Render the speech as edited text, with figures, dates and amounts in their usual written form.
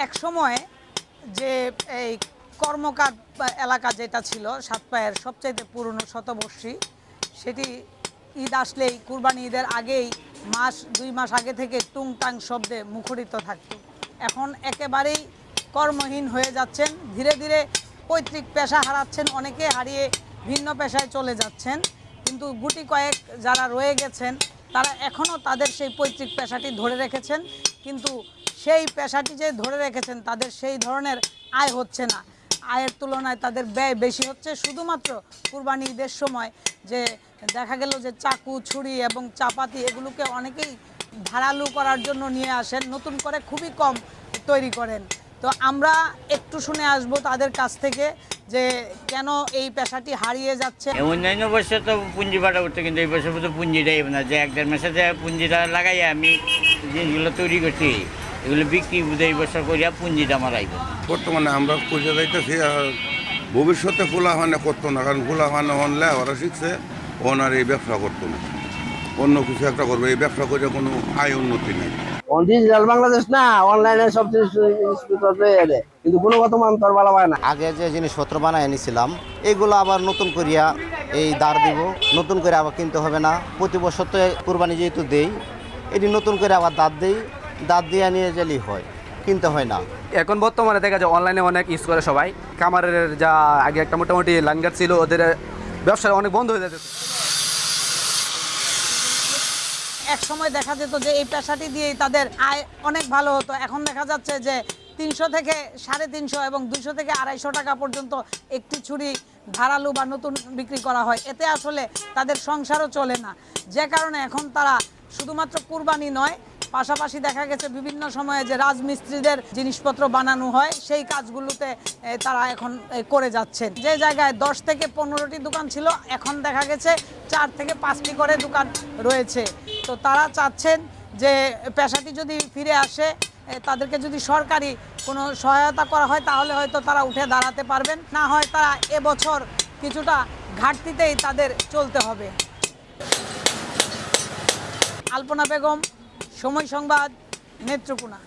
এক সময় যে এই কর্মকার এলাকা যেটা ছিল সাতপায়ের সবচাইতে পুরনো শতবর্ষী, সেটি ঈদ আসলেই কুরবানি ঈদের আগেই দুই মাস আগে থেকে টুংটাং শব্দে মুখরিত থাকত। এখন একেবারেই কর্মহীন হয়ে যাচ্ছেন, ধীরে ধীরে পৈতৃক পেশা হারাচ্ছেন, অনেকে হারিয়ে ভিন্ন পেশায় চলে যাচ্ছেন। কিন্তু গুটি কয়েক যারা রয়ে গেছেন তারা এখনও তাদের সেই পৈতৃক পেশাটি ধরে রেখেছেন, কিন্তু সেই পেশাটি যে ধরে রেখেছেন তাদের সেই ধরনের আয় হচ্ছে না। আয়ের তুলনায় তাদের ব্যয় বেশি হচ্ছে। শুধুমাত্র কুরবানি ঈদের সময় যে দেখা গেল যে চাকু, ছুরি এবং চাপাতি এগুলোকে অনেকেই ধারালো করার জন্য নিয়ে আসেন, নতুন করে খুবই কম তৈরি করেন। তো আমরা একটু শুনে আসব তাদের কাছ থেকে যে কেন এই পেশাটি হারিয়ে যাচ্ছে। অন্যান্য বছর তো পুঁজি বাটা করতে, কিন্তু এই বছর তো পুঁজিটাই না, যে এক দেড় মাসে যে পুঁজিটা লাগাই আমি জিনিসগুলো তৈরি করছি, এগুলো বিক্রি এই বছর করিয়া পুঁজিটা মারাইব। বর্তমানে আমরা পয়সা যাইতেছি, আর ভবিষ্যতে ফুলাফানে করতো না, কারণ ফুলাফানে অনলে ওরা শিখছে, ওনার এই ব্যবসা করতো না, অন্য কিছু একটা করবে। এই ব্যবসা করে কোনো আয় উন্নতি নেই। ডিজিটাল বাংলাদেশ না, অনলাইনে সব জিনিসপত্র পেয়ে যায়, কিন্তু গুণগত মান তো ভালো হয় না। আগে যে জিনিসপত্র বানায় এনেছিলাম এগুলো আবার নতুন করিয়া এই দাঁড় দিব, নতুন করে আবার কিনতে হবে না। প্রতি বছর তো কুরবানি যেহেতু দেই, এটি নতুন করে আবার দাঁত দিয়ে নিয়ে গেলেই হয়, কিনতে হয় না। এখন বর্তমানে দেখা যায় অনলাইনে অনেক ইউজ করে সবাই। কামারের যা আগে একটা মোটামুটি লাইনগার্ড ছিল, ওদের ব্যবসা অনেক বন্ধ হয়ে যেত। এক সময় দেখা যেত যে এই পেশাটি দিয়েই তাদের আয় অনেক ভালো হতো। এখন দেখা যাচ্ছে যে 300 থেকে 350 এবং 200 থেকে 250 টাকা পর্যন্ত একটি ছুরি ধারালো বা নতুন বিক্রি করা হয়। এতে আসলে তাদের সংসারও চলে না, যে কারণে এখন তারা শুধুমাত্র কুরবানি নয়, পাশাপাশি দেখা গেছে বিভিন্ন সময়ে যে রাজমিস্ত্রিদের জিনিসপত্র বানানো হয় সেই কাজগুলোতে তারা এখন করে যাচ্ছেন। যে জায়গায় 10 থেকে 15টি দোকান ছিল, এখন দেখা গেছে 4 থেকে 5টি করে দোকান রয়েছে। তো তারা চাচ্ছেন যে পেশাটি যদি ফিরে আসে, তাদেরকে যদি সরকারি কোনো সহায়তা করা হয় তাহলে হয়তো তারা উঠে দাঁড়াতে পারবেন, না হয় তারা এবছর কিছুটা ঘাটতিতেই তাদের চলতে হবে। আলপনা বেগম, সময় সংবাদ, নেত্রকোনা।